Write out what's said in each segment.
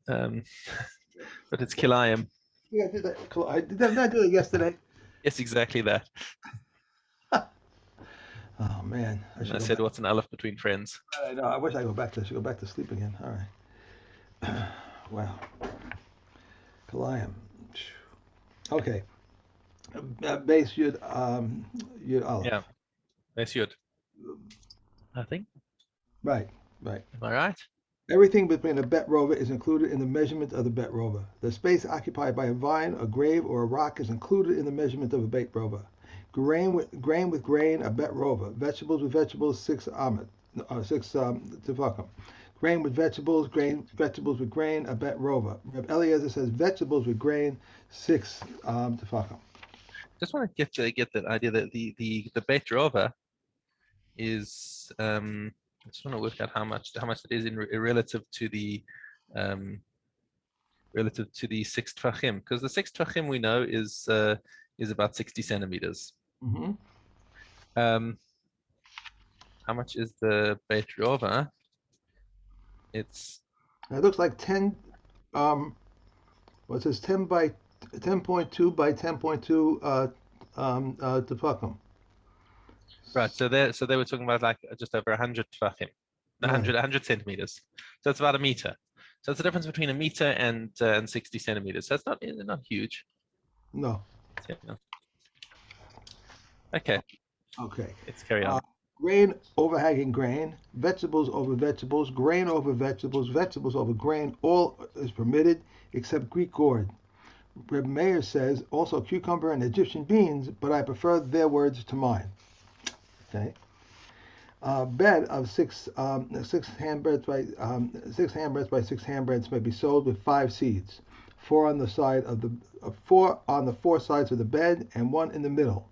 but it's Kilayim. Yeah, I did that. Did I do it yesterday? Yes, exactly that. Oh man, I And should I go said, back. what's an aleph between friends? I know. I wish I go back to. I should go back to sleep again. All right. Wow. Kilayim. Okay. Base Yud Yud Aleph. Yeah, that's good. I think. Right. Right. Am I right? Everything between a bet rover is included in the measurement of the bet rover. The space occupied by a vine, a grave, or a rock is included in the measurement of a bet rover. Grain, a bet rover. Vegetables with vegetables, 6 tefakim. Grain with vegetables, vegetables with grain, a bet rover. Reb Eliezer says vegetables with grain, 6 tefakim. Just want to get that idea that the Beit Rova is I just want to work out how much it is in relative to the um, 6 tfachim, because the 6 tfachim we know is about 60 centimeters. Mm-hmm. How much is the Beit Rova? It looks like 10. It says 10 by 10.2 by 10.2 tefakim. Right. So they were talking about like just over 100 tfachim, 100 centimeters. So it's about a meter. So it's the difference between a meter and 60 centimeters. So it's not huge. No. Yeah. Okay. Okay. Let's carry on. Grain overhanging grain, vegetables over vegetables, grain over vegetables, vegetables over grain, all is permitted except Greek gourd. Reb Meir says also cucumber and Egyptian beans, but I prefer their words to mine. Okay. Bed of 6 handbreadths by 6 handbreadths by 6 handbreadths may be sewed with 5 seeds, 4 on the side of the 4 on the 4 sides of the bed and 1 in the middle.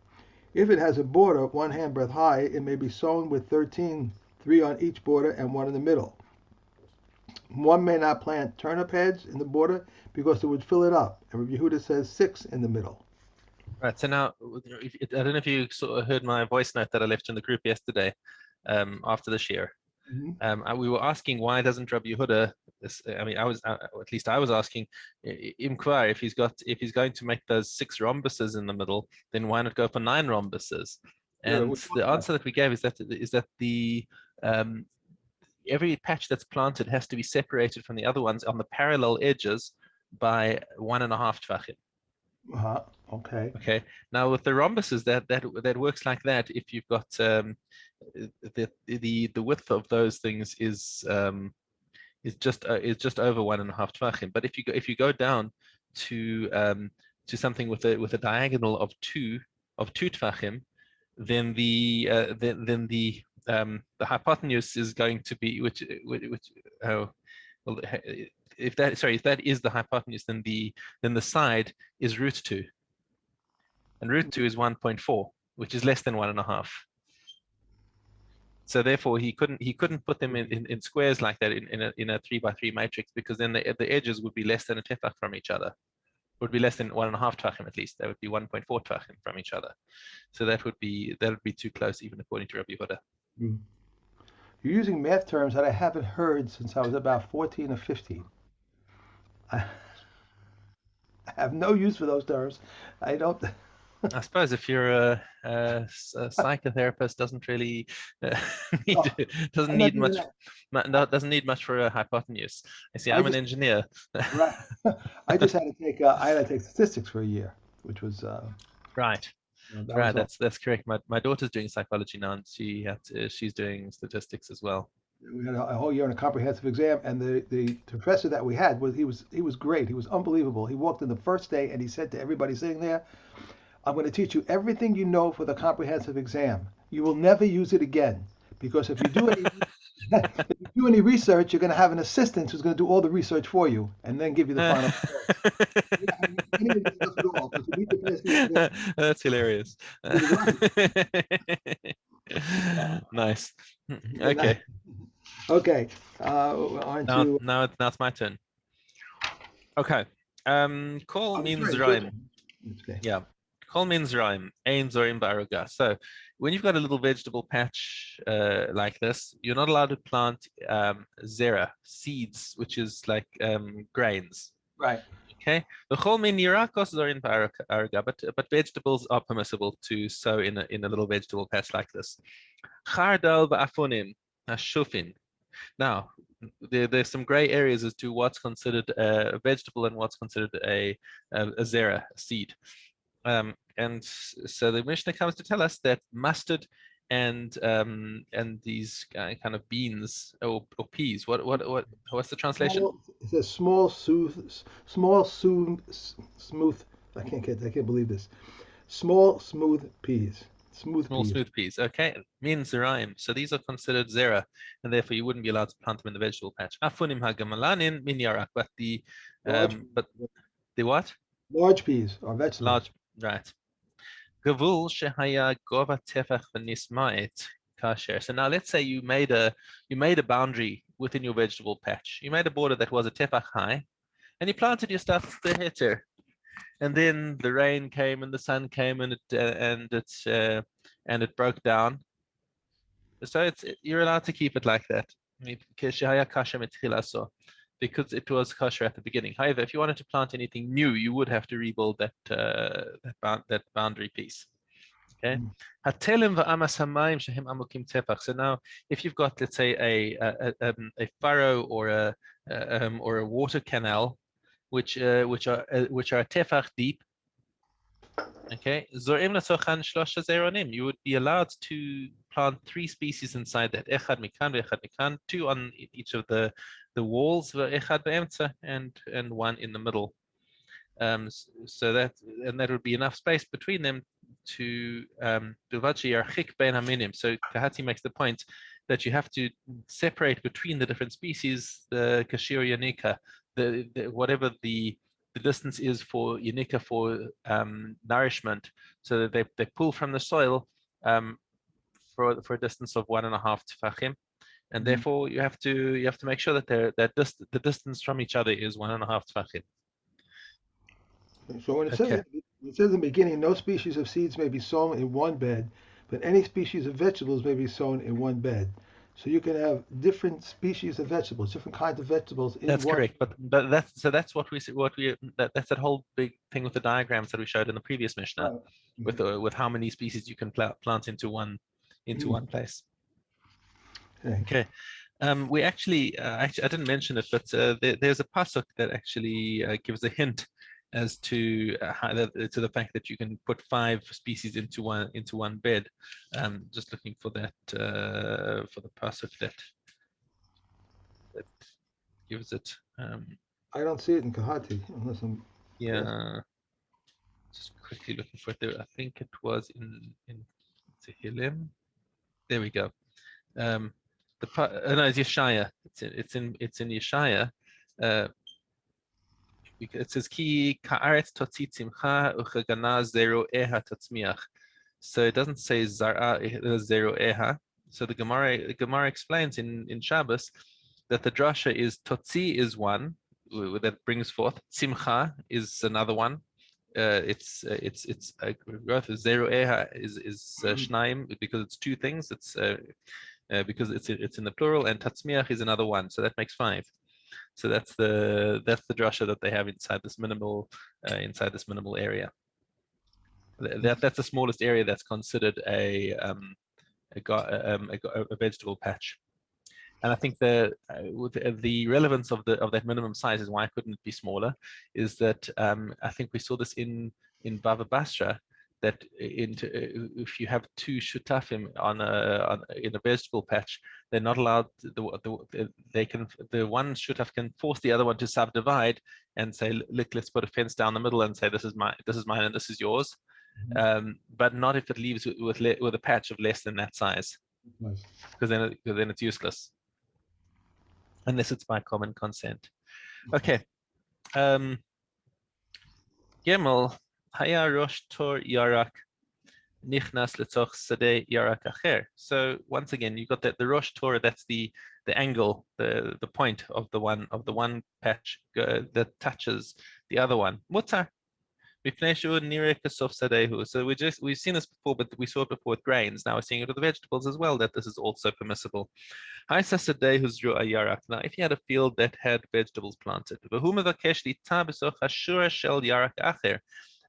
If it has a border 1 handbreadth high, it may be sewn with 13, 3 on each border and 1 in the middle. One may not plant turnip heads in the border because it would fill it up. And Rabbi Yehuda says 6 in the middle. Right. So now, I don't know if you sort of heard my voice note that I left in the group yesterday after the share. Mm-hmm. We were asking why doesn't Rabbi Yehuda? I mean, at least I was asking Imkvar if he's going to make those 6 rhombuses in the middle, then why not go for 9 rhombuses? And the answer that we gave is that the every patch that's planted has to be separated from the other ones on the parallel edges by 1.5 tfachim. Okay. Okay. Now with the rhombuses, that works like that. If you've got the width of those things is just over 1.5 tfachim. But if you go down to something with a diagonal of 2 tfachim, then the hypotenuse is going to be if that is the hypotenuse, then the side is root 2. And root 2 is 1.4, which is less than 1.5. So therefore, he couldn't put them in squares like that in a 3x3 matrix, because then the edges would be less than a tefach from each other. Would be less than 1.5 tefachim at least. That would be 1.4 tefachim from each other. So that would be too close, even according to Rabbi Yehuda. Mm. You're using math terms that I haven't heard since I was about 14 or 15. I have no use for those terms. I don't. I suppose if you're a psychotherapist, doesn't really doesn't need much for a hypotenuse. I see. I'm an engineer. Right. I just had to take statistics for a year, which was right. Right. That's correct. My daughter's doing psychology now, and she's doing statistics as well. We had a whole year on a comprehensive exam, and the professor that we had he was great. He was unbelievable. He walked in the first day and he said to everybody sitting there, "I'm going to teach you everything you know for the comprehensive exam. You will never use it again, because if you do any research, you're going to have an assistant who's going to do all the research for you and then give you the final result." That's hilarious. Nice. Okay. Okay. Now it's my turn. Okay. Kol means Rhyme. Yeah. Chol min zraim, ein zorim ba'aruga. So when you've got a little vegetable patch like this, you're not allowed to plant zera, seeds, which is like grains. Right. Okay. V'chol min yirakos zorim ba'aruga, but vegetables are permissible to sow in a little vegetable patch like this. Chardal ba'afunim, hashufin. Now, there's some gray areas as to what's considered a vegetable and what's considered a zera, a seed. And so the Mishnah comes to tell us that mustard and these kind of beans or peas. What's the translation? It says smooth. I can't believe this. Small, smooth peas. Small, smooth peas. Okay, means zeraim. So these are considered zera, and therefore you wouldn't be allowed to plant them in the vegetable patch. Afunim hagamalanin min yarak, but the what? Large peas are vegetables. Large, right. Gavul shehaya gova tefach v'nisma'et kasher. So now let's say you made a boundary within your vegetable patch. You made a border that was a tefach high, and you planted your stuff there. And then the rain came and the sun came and it broke down. So you're allowed to keep it like that. Because it was kosher at the beginning. However, if you wanted to plant anything new, you would have to rebuild that boundary piece. Okay. So now, if you've got, let's say, a furrow or a water canal, which are a tefach deep, okay, you would be allowed to plant 3 species inside that. Echad mikan ve'echad mikan, 2 on each of the walls, ve'echad be'emtza, and 1 in the middle. So that would be enough space between them to so Kahati makes the point that you have to separate between the different species, the kashir yanika, whatever the distance is for yanika for nourishment, so that they pull from the soil for a distance of 1.5 tefachim, and therefore you have to make sure that the distance from each other is 1.5 tefachim. So when it says in the beginning, no species of seeds may be sown in one bed, but any species of vegetables may be sown in one bed. So you can have different species of vegetables, different kinds of vegetables in That's one. correct, but that's what that's that whole big thing with the diagrams that we showed in the previous Mishnah, with how many species you can plant into one place. Okay. We actually I didn't mention it, but there's a pasuk that actually gives a hint as to the fact that you can put 5 species into one bed. Just looking for that for the pasuk that gives it. I don't see it in Kahati unless I'm. Yeah. Just quickly looking for it there. I think it was in Tehillim. There we go. No, it's Yeshaya. It's in Yeshaya. It says ki ka'aretz totzi tzimcha uchagana zero eha tatzmiach. So it doesn't say zara zero eha. So the Gemara explains in Shabbos that the drasha is totzi is one that brings forth, tzimcha is another one. It's growth is zero eha is shnaim because it's 2 things. It's because it's in the plural, and tatzmiach is another one, so that makes 5. So that's the drasha that they have inside this minimal area. That's the smallest area that's considered a vegetable patch. And I think the relevance of that minimum size is why couldn't it be smaller, is that I think we saw this in Bava Basra, that if you have 2 shutafim in a vegetable patch, they're not allowed. The one shutaf can force the other one to subdivide and say, look, let's put a fence down the middle and say this is mine and this is yours, but not if it leaves with a patch of less than that size, because then it's useless unless it's by common consent. Okay. Gimel haya rosh tor yarak nichnas letoch sadeh yarak acher. So once again, you got the rosh tor. That's the angle, the point of the one patch that touches the other one. Mutar So we've seen this before, but we saw it before with grains. Now we're seeing it with the vegetables as well, that this is also permissible. Now, if you had a field that had vegetables planted,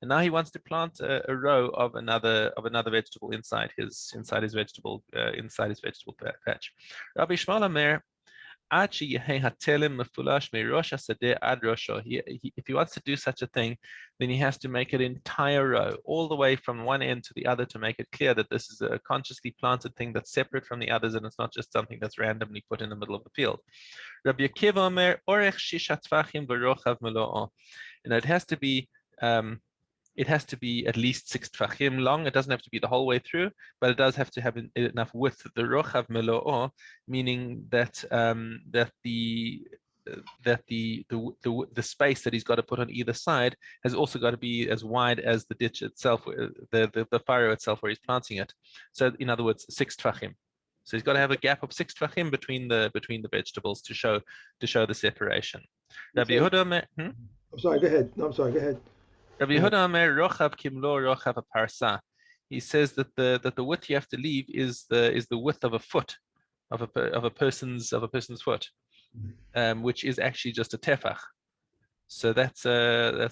and now he wants to plant a row of another vegetable inside his vegetable patch. Rabbi Shmuel Omer, if he wants to do such a thing, then he has to make an entire row, all the way from one end to the other, to make it clear that this is a consciously planted thing that's separate from the others, and it's not just something that's randomly put in the middle of the field. Rabbi Akiva Omer, orech shisha tfachim v'rochav melo'o. And it has to be at least 6 tfachim long. It doesn't have to be the whole way through, but it does have to have enough width. The rochav melo'o, meaning that the space that he's got to put on either side has also got to be as wide as the ditch itself, the furrow itself where he's planting it. So in other words, 6 tfachim. So he's got to have a gap of 6 tfachim between the vegetables to show the separation. Rabbi Yehuda, I'm sorry. Go ahead. No, I'm sorry. Go ahead. Rabbi Yehuda Omer rochav kimlo rochav a parsa. He says that the width you have to leave is the width of a foot of a person's foot, which is actually just a tefach. So that's a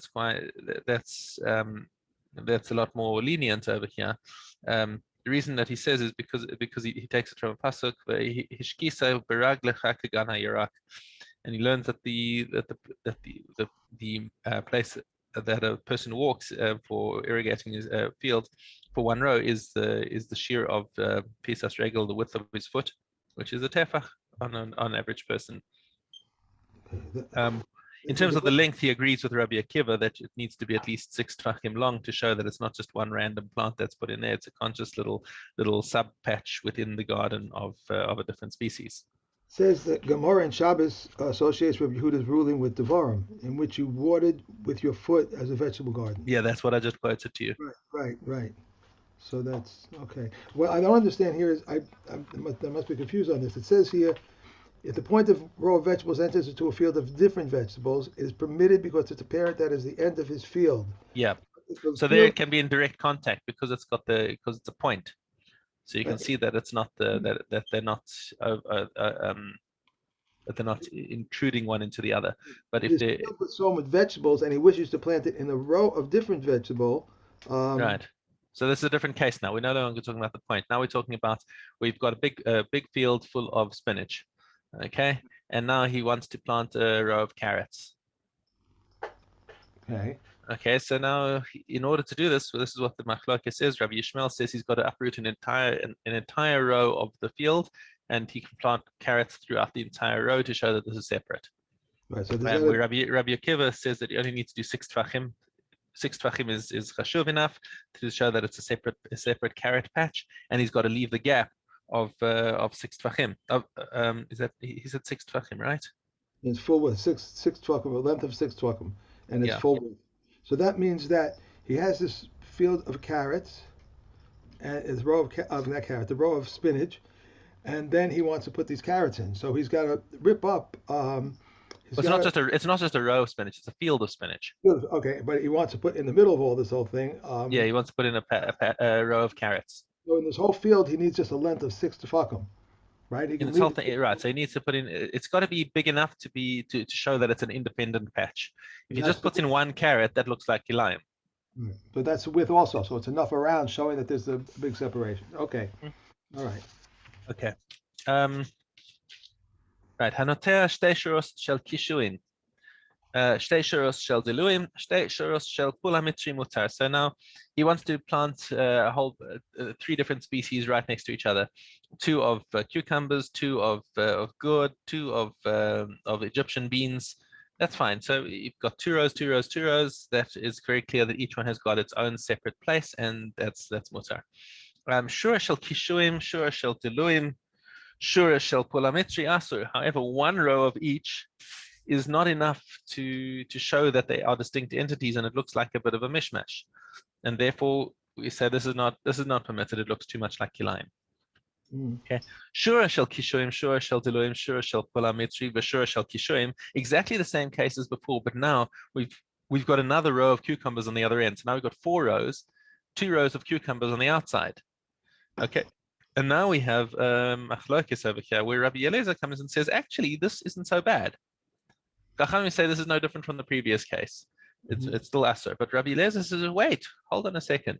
lot more lenient over here. The reason that he says is because he takes it from a pasuk, hishkisa beraglecha kagana yarak, and he learns that the place that a person walks for irrigating his field for one row is the shear of pisas regel, the width of his foot, which is a tefach on an average person. In terms of the length, he agrees with Rabbi Akiva that it needs to be at least 6 tfachim long to show that it's not just one random plant that's put in there. It's a conscious little sub patch within the garden of a different species. Says that Gemara and Shabbos associates Rabbi Yehuda's ruling with Devarim, in which you watered with your foot as a vegetable garden. Yeah, that's what I just quoted to you. Right. So that's okay. Well, I don't understand here is I must be confused on this. It says here, if the point of row of vegetables enters into a field of different vegetables, it is permitted because it's apparent that is the end of his field. Yeah. So there it can be in direct contact because it's a point. So you can see that it's not that they're not intruding one into the other. But if they sown with vegetables and he wishes to plant it in a row of different vegetable, right. So this is a different case now. We're no longer talking about the point. Now we're talking about we've got a big field full of spinach, okay, and now he wants to plant a row of carrots. Okay, so now in order to do this, this is what the Machlokes says. Rabbi Yishmael says he's got to uproot an entire row of the field, and he can plant carrots throughout the entire row to show that this is separate. Right. So where Rabbi Akiva says that you only need to do 6 tfachim. 6 tfachim is chashuv enough to show that it's a separate carrot patch, and he's got to leave the gap of 6 tfachim. Is that he said 6 tfachim, right? It's full width, six tfachim, a length of 6 tfachim, and it's full width. So that means that he has this field of carrots, and his row the row of spinach, and then he wants to put these carrots in. So he's got to rip up. It's not just a row of spinach; it's a field of spinach. Okay, but he wants to put in the middle of all this whole thing. Yeah, he wants to put in a row of carrots. So in this whole field, he needs just a length of 6 tefachim, right? Right. So he needs to put in. It's got to be big enough to show that it's an independent patch. If he just puts in one carrot, that looks like Kilayim. But that's the width also, so it's enough around showing that there's a big separation. Okay. All right. Okay. Right. Hanotea shtei shuros shel kishuin. Shtei shuros shel diluim. Shtei shuros shel kula mitri mutar. So now he wants to plant a whole 3 different species right next to each other. 2 of cucumbers, 2 of gourd, 2 of Egyptian beans. That's fine. So you've got 2 rows, 2 rows, 2 rows. That is very clear that each one has got its own separate place, and that's mutar. Shura shel kishuim, shura shel diluim, shura shel pulamitri asur. However, 1 row of each is not enough to show that they are distinct entities, and it looks like a bit of a mishmash. And therefore, we say this is not permitted. It looks too much like Kilayim. Okay. Shura shel kishuim, shura shel diluim, shura shel pulamitri, v'shura shel kishuim. Exactly the same case as before, but now we've we've got another row of cucumbers on the other end. So now we've got 4 rows, 2 rows of cucumbers on the outside. Okay. And now we have Achlokes over here, where Rabbi Eliezer comes and says, actually, this isn't so bad. Chachamim say this is no different from the previous case. It's still Aser. But Rabbi Eliezer says, wait, hold on a second.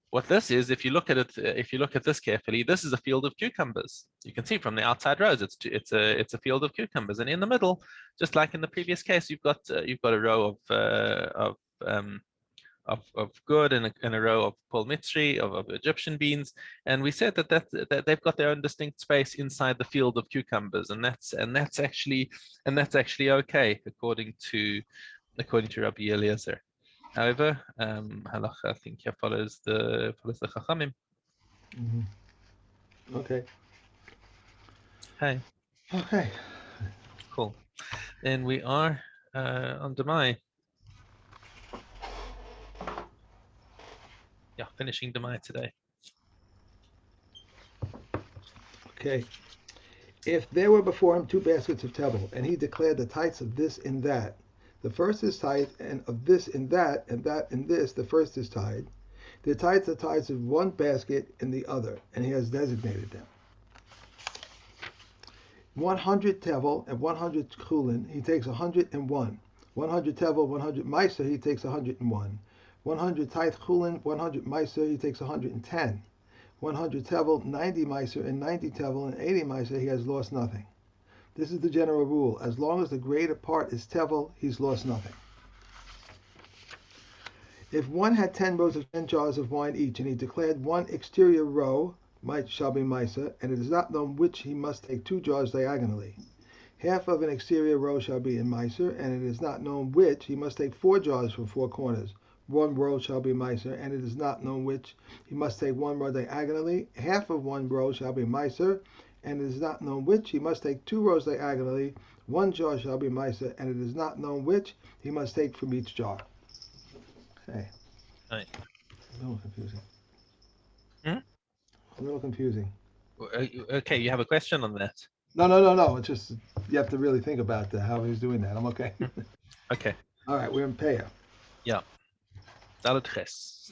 What this is, if you look at it, if you look at this carefully, this is a field of cucumbers. You can see from the outside rows, it's a field of cucumbers, and in the middle, just like in the previous case, you've got a row of good and a row of pol mitzri of Egyptian beans, and we said that they've got their own distinct space inside the field of cucumbers, and that's actually okay according to Rabbi Eliezer. However, halacha I think here follows the chachamim. Okay. Hey. Okay. Cool. Then we are on Demai. Yeah, finishing Demai today. Okay. If there were before him 2 baskets of tevel, and he declared the tithes of this in that, the first is tithe, and of this in that, and that in this, the first is tithe. The tithes of 1 basket in the other, and he has designated them. 100 tevel and 100 chulin, he takes 101. 100 tevel, 100 meiser, he takes 101. 100 tithe chulin, 100 meiser, he takes 110. 100 tevel, 90 meiser, and 90 tevel, and 80 meiser, he has lost nothing. This is the general rule. As long as the greater part is tevel, he's lost nothing. If one had 10 rows of 10 jars of wine each, and he declared 1 exterior row shall be meiser, and it is not known which, he must take 2 jars diagonally. Half of an exterior row shall be in meiser, and it is not known which, he must take 4 jars from 4 corners. 1 row shall be meiser, and it is not known which, he must take 1 row diagonally. Half of 1 row shall be meiser, and it is not known which, he must take 2 rows diagonally. 1 jar shall be meiser, and it is not known which, he must take from each jar. Okay. Right. A little confusing. Hmm? A little confusing. Okay, you have a question on that? No. It's just you have to really think about how he's doing that. I'm okay. Okay. All right, we're in Peah. Yeah. Dalet Ches.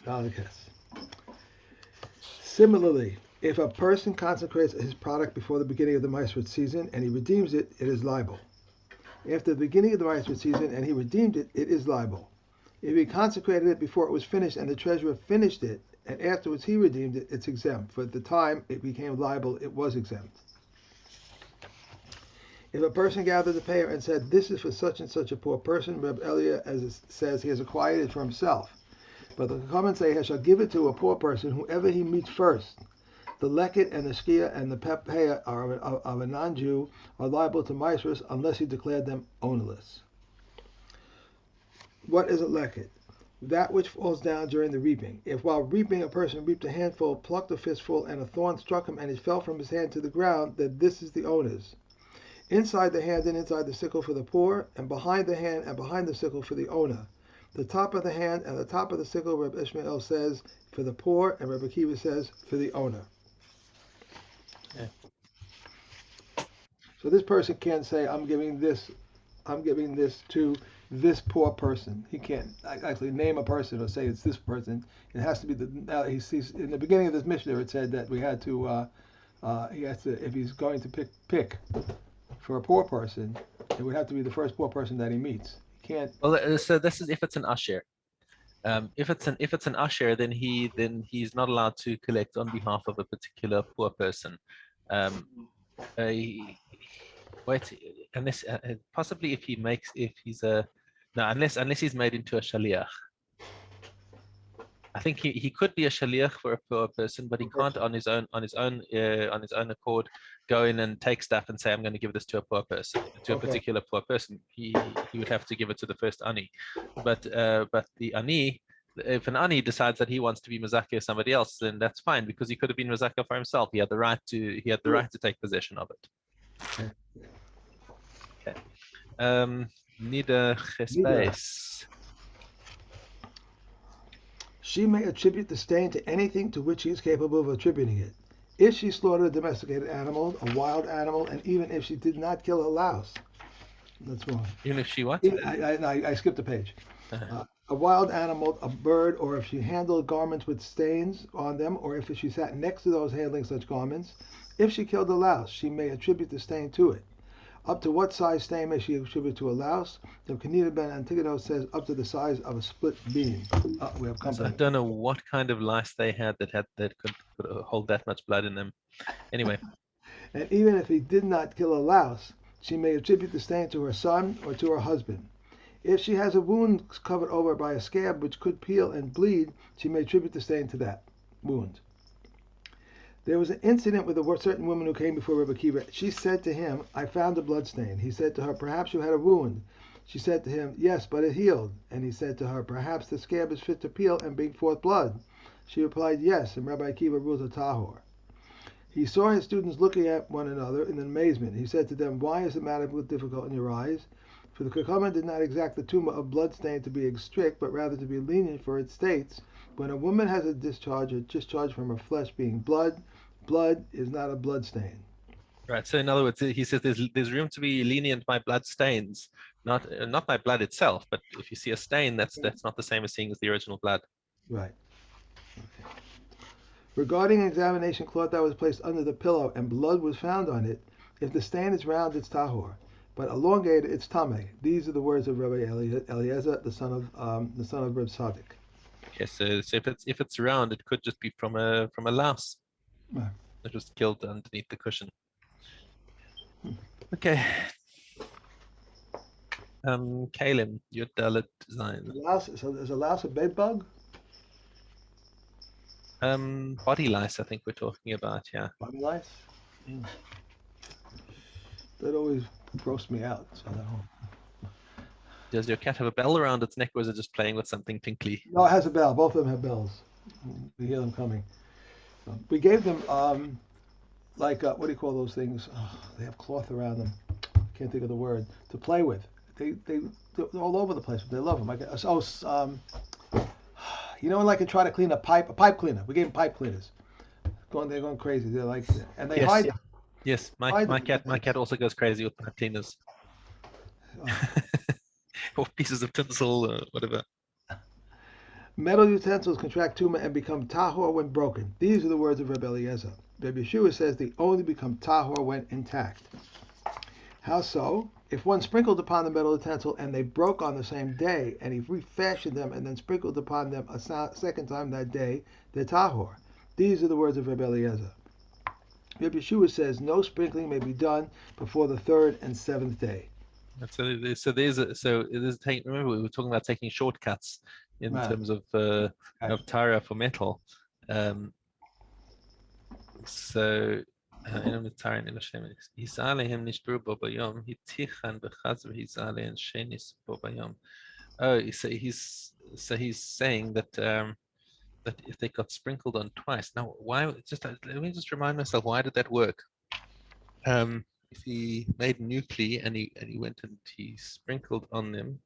Similarly, if a person consecrates his product before the beginning of the Maasrot season and he redeems it, it is liable. After the beginning of the Maasrot season and he redeemed it, it is liable. If he consecrated it before it was finished and the treasurer finished it, and afterwards he redeemed it, it's exempt. For at the time it became liable, it was exempt. If a person gathered the payer and said, "This is for such and such a poor person," Reb Elia, as it says, he has acquired it for himself. But the comments say, he shall give it to a poor person, whoever he meets first. The leket and the shkia and the pepeya of a non-Jew are liable to maasros unless he declared them ownerless. What is a leket? That which falls down during the reaping. If while reaping a person reaped a handful, plucked a fistful, and a thorn struck him and it fell from his hand to the ground, then this is the owner's. Inside the hand and inside the sickle for the poor, and behind the hand and behind the sickle for the owner. The top of the hand and the top of the sickle, Reb Ishmael says, for the poor, and Reb Akiva says, for the owner. Yeah. So this person can't say, I'm giving this to this poor person. He can't actually name a person or say it's this person. It has to be he sees in the beginning of this Mishnah it said that we had to he has to, if he's going to pick for a poor person, it would have to be the first poor person that he meets. He can't. Well, so this is if it's an asher. If it's an asher, then he's not allowed to collect on behalf of a particular poor person. Wait, unless possibly if he's a no, unless he's made into a shaliach. I think he could be a shaliach for a poor person, but he can't on his own accord go in and take stuff and say, I'm going to give this to a poor person, to a particular poor person. He would have to give it to the first ani. But the ani, if an ani decides that he wants to be mezakeh somebody else, then that's fine because he could have been mezakeh for himself. He had the right to take possession of it. Okay. Nida chespeis. She may attribute the stain to anything to which she is capable of attributing it. If she slaughtered a domesticated animal, a wild animal, and even if she did not kill a louse. That's wrong. Even if she what? I skipped a page. Uh-huh. A wild animal, a bird, or if she handled garments with stains on them, or if she sat next to those handling such garments. If she killed a louse, she may attribute the stain to it. Up to what size stain may she attribute to a louse? The Kenita ben Antigonos says up to the size of a split bean. We have So I company. don't know what kind of lice they had that could hold that much blood in them. Anyway, And even if he did not kill a louse, she may attribute the stain to her son or to her husband. If she has a wound covered over by a scab which could peel and bleed, she may attribute the stain to that wound. There was an incident with a certain woman who came before Rebbe Akiva. She said to him, I found a blood stain. He said to her, perhaps you had a wound. She said to him, yes, but it healed. And he said to her, perhaps the scab is fit to peel and bring forth blood. She replied, yes, and Rabbi Akiva rules a tahor. He saw his students looking at one another in amazement. He said to them, why is the matter difficult in your eyes? For the Chachamim did not exact the tumah of blood stain to be strict, but rather to be lenient, for it states, when a woman has a discharge from her flesh being blood, blood is not a blood stain. right. So in other words, he says there's room to be lenient by blood stains, not by blood itself, but if you see a stain, that's not the same as seeing as the original blood. Right. Okay. Regarding an examination cloth that was placed under the pillow and blood was found on it, if the stain is round, it's tahor, but elongated, it's tameh. These are the words of Rabbi Eliezer, the son of Reb Tzaddik. Okay, so if it's round, it could just be from a louse Right. that was killed underneath the cushion. Okay. Kilayim, your Dalit design. So there's a louse, a bed bug? Body lice, I think we're talking about, yeah. Body lice? Mm. That always grossed me out. So Does your cat have a bell around its neck, or is it just playing with something tinkly? no, it has a bell. Both of them have bells. We hear them coming. We gave them what do you call those things? Oh, they have cloth around them. Can't think of the word to play with. They're all over the place, but they love them. Like I try to clean a pipe cleaner. We gave them pipe cleaners. They're going crazy. They're like, and they hide them. Yes, my cat also goes crazy with pipe cleaners. Or pieces of tinsel, whatever. Metal utensils contract tumah and become tahor when broken. These are the words of Rebbe Eliezer. Rebbe Yeshua says they only become tahor when intact. How so? If one sprinkled upon the metal utensil and they broke on the same day, and he refashioned them and then sprinkled upon them a second time that day, they're tahor. These are the words of Rebbe Eliezer. Rebbe Yeshua says no sprinkling may be done before the third and seventh day. Remember we were talking about taking shortcuts in terms of Tara for metal. He's saying that if they got sprinkled on twice. Now, why? Let me just remind myself, why did that work? If he made nuclei and he went and he sprinkled on them,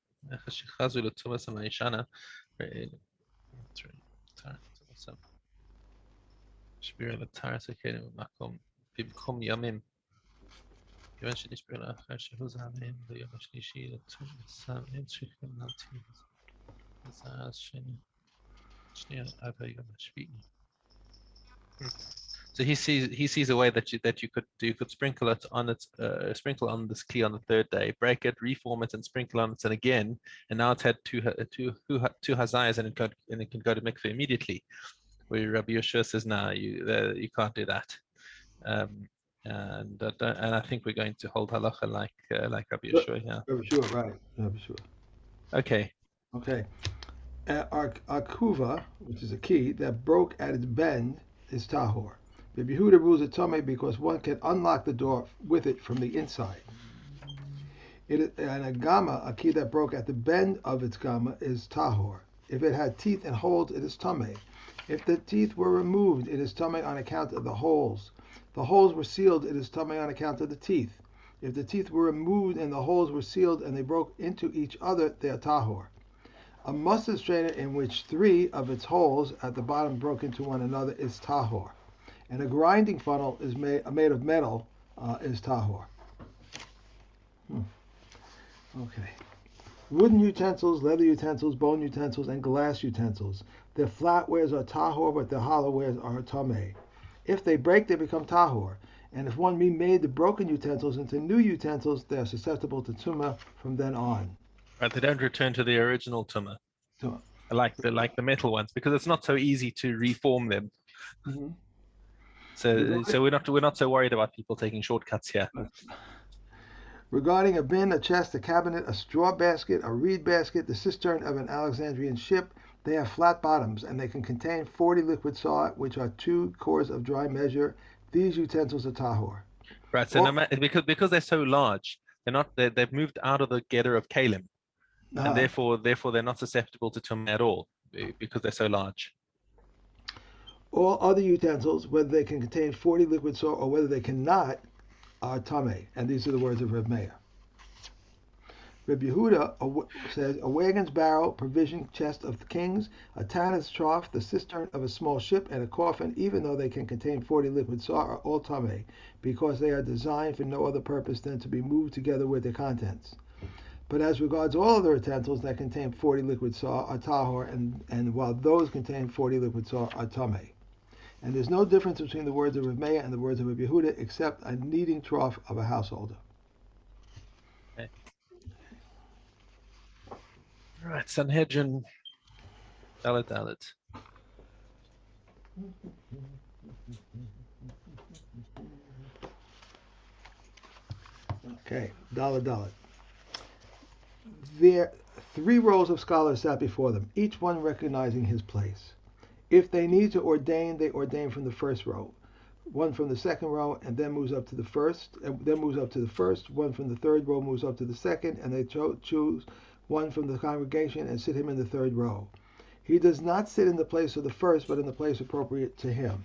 so he sees a way that you could sprinkle it on sprinkle on this kli on the third day, break it, reform it, and sprinkle on it and again, and now it's had two hazayas and it can go to mikveh immediately. Where Rabbi Yeshua says, no, you can't do that. And I think we're going to hold halacha like Rabbi Yeshua here. Rabbi Yeshua, right? Rabbi Yeshua. Okay. Okay. Our kuva, which is a key that broke at its bend, is tahor. Rabbi Yehuda rules it tameh because one can unlock the door with it from the inside. And a gamma, a key that broke at the bend of its gamma, is tahor. If it had teeth and holes, it is tameh. If the teeth were removed, it is tameh on account of the holes. The holes were sealed, it is tameh on account of the teeth. If the teeth were removed and the holes were sealed and they broke into each other, they are tahor. A mustard strainer in which 3 of its holes at the bottom broke into one another is tahor. And a grinding funnel is made of metal is tahor. Okay. Wooden utensils, leather utensils, bone utensils, and glass utensils. Their flatwares are tahor, but their hollowwares are tameh. If they break, they become tahor. And if one remade the broken utensils into new utensils, they are susceptible to tumah from then on. Right, they don't return to the original tumah, So, like the metal ones, because it's not so easy to reform them. mhm. So we're not so worried about people taking shortcuts here. Regarding a bin, a chest, a cabinet, a straw basket, a reed basket, the cistern of an Alexandrian ship, they have flat bottoms and they can contain 40 liquid saw, which are 2 cores of dry measure. These utensils are tahor. Right. So Or, no matter because they're so large, they've moved out of the gather of Kilayim, and uh, therefore they're not susceptible to tumah at all because they're so large. all other utensils, whether they can contain 40 liquid saw or whether they cannot, are tameh. And these are the words of Reb Meir. Reb Yehuda says a wagon's barrel, provision chest of the kings, a tanner's trough, the cistern of a small ship, and a coffin, even though they can contain 40 liquid saw, are all tameh, because they are designed for no other purpose than to be moved together with their contents. But as regards all other utensils that contain 40 liquid saw are tahor, and while those contain 40 liquid saw are tameh. And there's no difference between the words of Reb Meir and the words of Reb Yehuda except a kneading trough of a householder. Okay. Right. Sanhedrin Dalet Dalet. Okay, dollar dollar. There, 3 rows of scholars sat before them, each one recognizing his place. If they need to ordain, they ordain from the first row, one from the second row, and then moves up to the first, and then moves up to the first. One from the third row moves up to the second, and they choose one from the congregation and sit him in the third row. He does not sit in the place of the first, but in the place appropriate to him.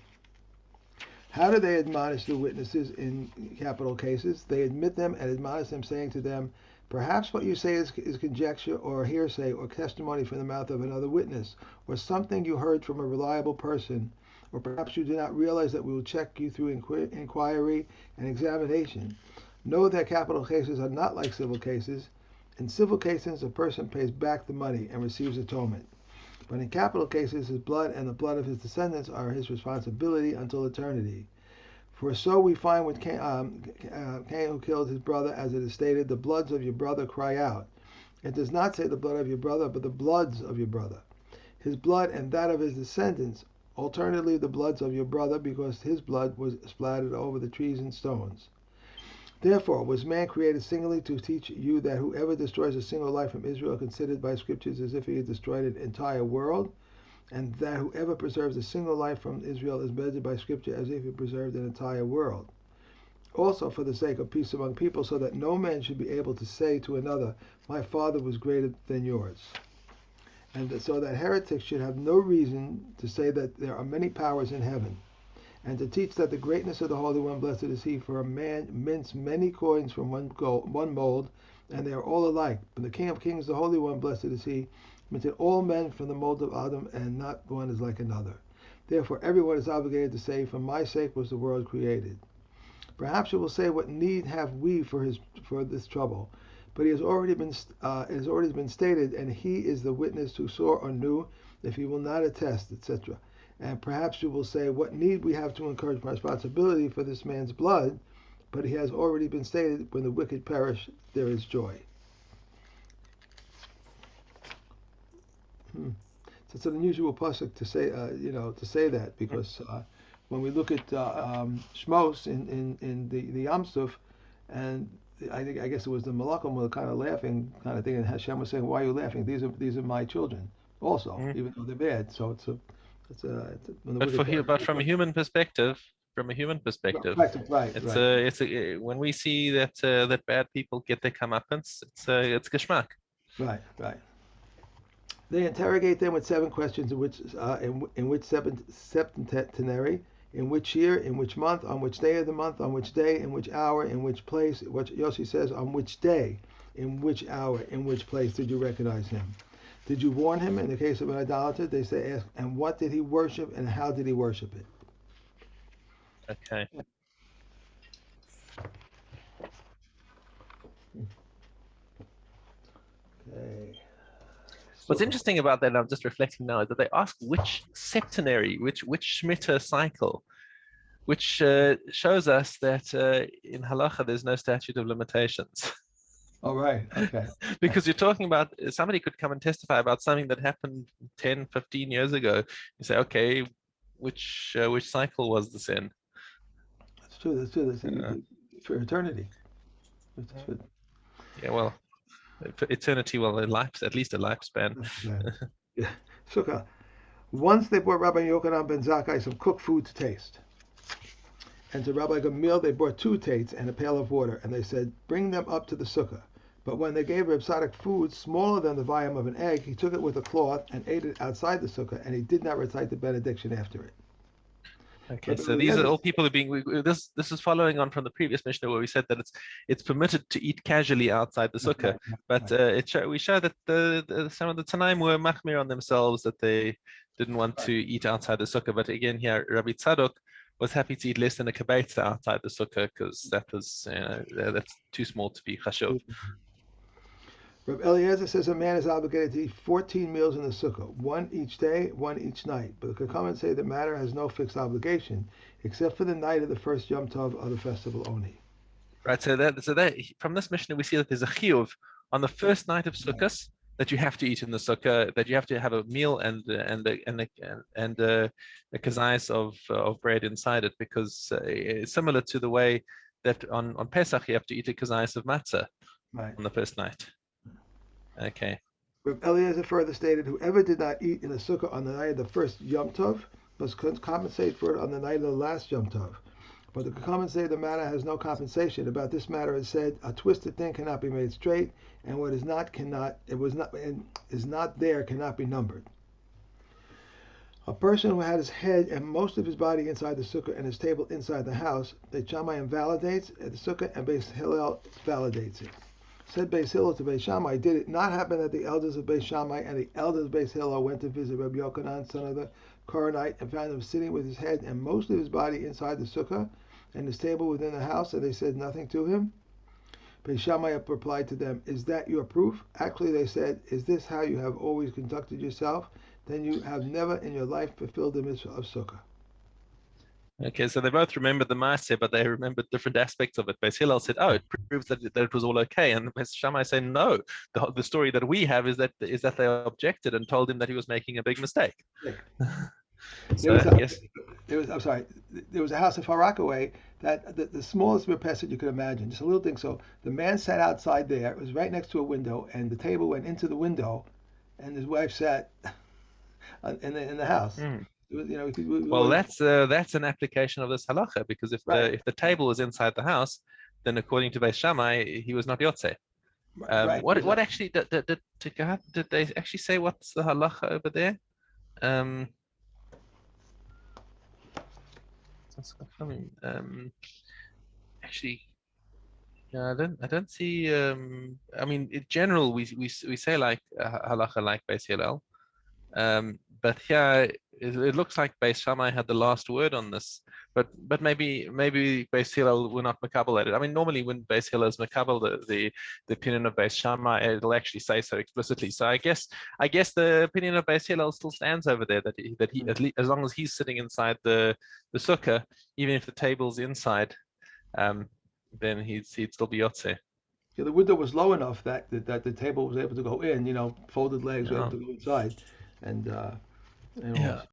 How do they admonish the witnesses in capital cases? They admit them and admonish them, saying to them, perhaps what you say is conjecture or hearsay or testimony from the mouth of another witness, or something you heard from a reliable person, or perhaps you do not realize that we will check you through inquiry and examination. Know that capital cases are not like civil cases. In civil cases, a person pays back the money and receives atonement. But in capital cases, his blood and the blood of his descendants are his responsibility until eternity. For so we find with Cain who killed his brother, as it is stated, the bloods of your brother cry out. It does not say the blood of your brother, but the bloods of your brother. His blood and that of his descendants, alternately the bloods of your brother, because his blood was splattered over the trees and stones. Therefore was man created singly to teach you that whoever destroys a single life from Israel considered by scriptures as if he had destroyed an entire world, and that whoever preserves a single life from Israel is measured by scripture as if he preserved an entire world. Also for the sake of peace among people, so that no man should be able to say to another, my father was greater than yours. And so that heretics should have no reason to say that there are many powers in heaven, and to teach that the greatness of the Holy One, blessed is He, for a man mints many coins from one mold, and they are all alike. But the King of Kings, the Holy One, blessed is He, minted all men from the mold of Adam, and not one is like another. Therefore everyone is obligated to say, for my sake was the world created. Perhaps you will say, what need have we for this trouble? But it has already been stated, and he is the witness who saw or knew, if he will not attest, etc. And perhaps you will say, what need we have to incur responsibility for this man's blood? But he has already been stated, when the wicked perish, there is joy. So it's an unusual pasuk to say, to say that, because when we look at Shmos in the Yam Suf, and I guess it was the Malakim were kind of laughing, kind of thing, and Hashem was saying, "Why are you laughing? These are my children, also, Mm. even though they're bad." So it's when the But wicked but from a human perspective, right, it's right, when we see that bad people get their comeuppance, it's geschmack. right. They interrogate them with 7 questions, in which septenary, in which year, in which month, on which day of the month, on which day, in which hour, in which place. What Yossi says, on which day, in which hour, in which place did you recognize him? Did you warn him? In the case of an idolater, they say, ask, and what did he worship, and how did he worship it? Okay. Okay. What's Sukkah. interesting about that, and I'm just reflecting now, is that they ask which septenary, which Shemitah cycle, which shows us that in halacha there's no statute of limitations. All right. Okay. Because you're talking about somebody could come and testify about something that happened 10, 15 years ago. You say, okay, which cycle was this in? That's true. That's true. Uh, For eternity. yeah, well, for eternity, well, a life, at least a lifespan. Yeah. Sukkah. Once they brought Rabbi Yochanan ben Zakkai some cooked food to taste. And to Rabbi Gamliel they brought 2 tates and a pail of water, and they said, "Bring them up to the sukkah." But when they gave Reb Tzadok food smaller than the volume of an egg, he took it with a cloth and ate it outside the sukkah, and he did not recite the benediction after it. Okay, so these are all people who are being. This is following on from the previous Mishnah where we said that it's permitted to eat casually outside the sukkah, but we show that some of the Tanaim were machmir on themselves, that they didn't want to eat outside the sukkah. But again, here Rabbi Tzadok was happy to eat less than a kibetza outside the sukkah because that was that's too small to be chashuv. Reb Eliezer says a man is obligated to eat 14 meals in the sukkah, 1 each day, 1 each night. But the Kachamim say the matter has no fixed obligation, except for the night of the first Yom Tov of the festival only. Right. So that from this Mishnah we see that there's a chiyuv on the first night of Sukkot that you have to eat in the sukkah, that you have to have a meal and a kazayas of bread inside it, because similar to the way that on Pesach you have to eat a kazayas of matzah on the first night. Okay. Reb Eliezer further stated, whoever did not eat in the sukkah on the night of the first Yom Tov must compensate for it on the night of the last Yom Tov. But the Kachamim say the matter has no compensation. About this matter is said, a twisted thing cannot be made straight, and what is not there cannot be numbered. A person who had his head and most of his body inside the sukkah and his table inside the house, Beit Shammai invalidates the sukkah and Beis Hillel validates it. Said Beis Hillel to Beis Shammai, did it not happen that the elders of Beis Shammai and the elders of Beis Hillel went to visit Rabbi Yochanan, son of the Koronite, and found him sitting with his head and most of his body inside the sukkah and his table within the house, and they said nothing to him? Beis Shammai replied to them, is that your proof? Actually, they said, is this how you have always conducted yourself? Then you have never in your life fulfilled the mitzvah of sukkah. Okay, so they both remembered the Maaseh, but they remembered different aspects of it. Beis Hillel said, "Oh, it proves that it was all okay," and Beis Shammai said, "No. The story that we have is that they objected and told him that he was making a big mistake." So yes, there was a house in Far Rockaway that the smallest that you could imagine, just a little thing. So the man sat outside there. It was right next to a window, and the table went into the window, and his wife sat in the house. Well, that's an application of this halacha, because if the table was inside the house, then according to Beis Shammai, he was not yotzei. What actually did they actually say? What's the halacha over there? Actually, yeah, I don't see. I mean, in general, we say like halacha like Beis Hillel. But here it looks like Beis Shammai had the last word on this, but maybe Beis Hillel were not makabel at it. I mean, normally when Beis Hillel is makabel, the opinion of Beis Shammai, it'll actually say so explicitly. So I guess the opinion of Beis Hillel still stands over there, that he at least, as long as he's sitting inside the sukkah, even if the table's inside, then he'd still be yotzei. Yeah, the window was low enough that the table was able to go in. Folded legs were able to go inside, and Yeah.